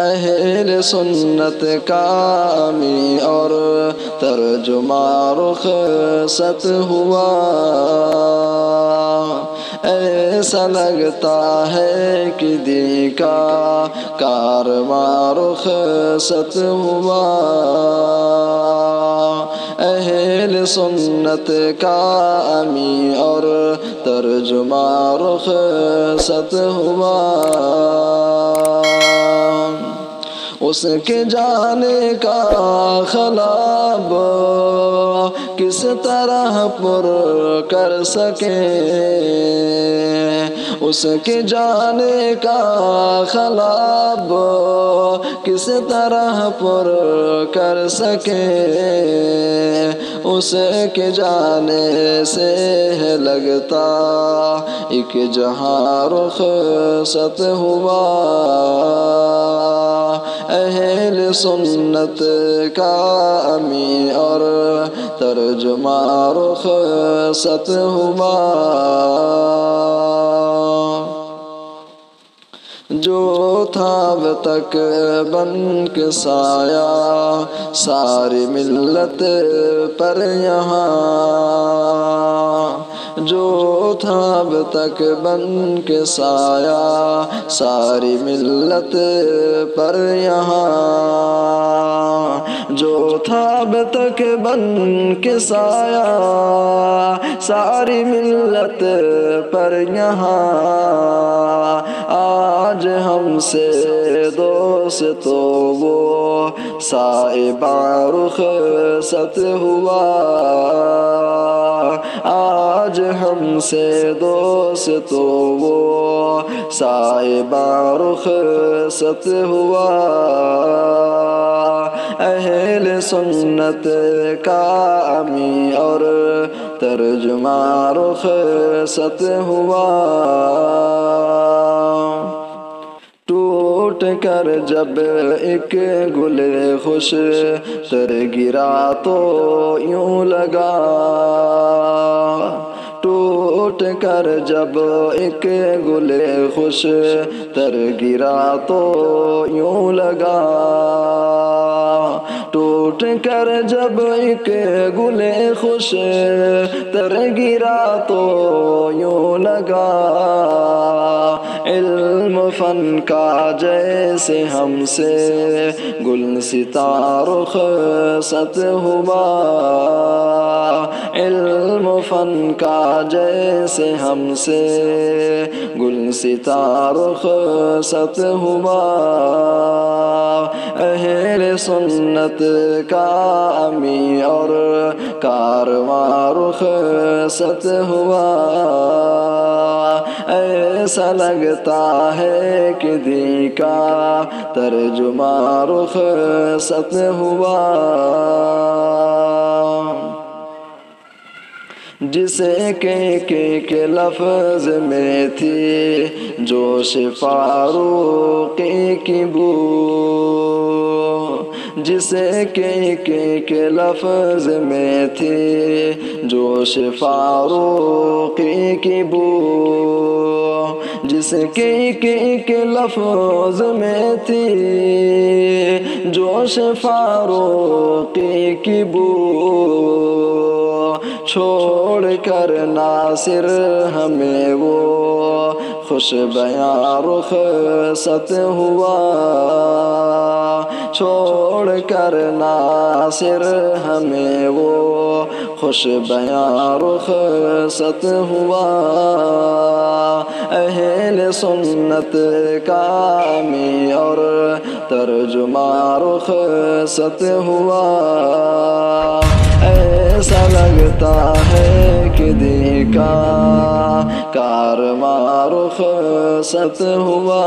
اہل سنت کا امی اور ترجمہ رخصت ہوا، ایسا لگتا ہے کہ دین کا کارواں رخصت ہوا، اہل سنت کا امی اور ترجمہ رخصت ہوا، اس کے جانے کا خلاب کس طرح پر کر سکیں، اس کے جانے کا خلاب کس طرح پر کر سکیں، اس کے جانے سے ہے لگتا ایک جہاں رخصت ہوا، اہل سنت کا امی اور ترجمہ رخصت ہوا، جو تھا اب تک بن کے سایہ ساری ملت پر یہاں، جو تھا اب تک بن کے سایہ ساری ملت پر یہاں، جو تھا اب تک بن کے سایہ ساری ملت پر یہاں، آج ہم سے دوست تو وہ سائباں رخصت ہوا، آج ہم سے دوست تو وہ سائباں رخصت ہوا، اہل سنت کا امی اور ترجمہ رخصت ہوا، ٹوٹ کر جب ایک گل خوش تر گرا تو یوں لگا، ٹوٹ کر جب ایک گل خوش تر گرا تو یوں لگا، ٹوٹ کر جب ایک گل خوش تر گرا تو یوں لگا، علم فن کا جیسے ہم سے گلستاں رخصت ہوا، علم فن کا جیسے ہم سے گلستاں رخصت ہوا، اہل سنت کا امی اور کارواں رخصت ہوا، ایسا لگتا ہے کہ دین کا ترجمہ رخصت ہوا، جسے کے لفظ میں تھی جوش فاروقی کی بو، جسے کے لفظ میں تھی جوش فاروقی کی بو، جس کے لفظ میں تھی جوش فاروقی کی بو، چھوڑ کر ناصر ہمیں وہ خوش بیاں رخصت ہوا، چھوڑ کر ناصر ہمیں وہ خوش بیاں رخصت ہوا، اہل سنت کا امی اور ترجمہ رخصت ہوا، ایسا لگتا ہے کہ دین کا کارواں رخصت ہوا۔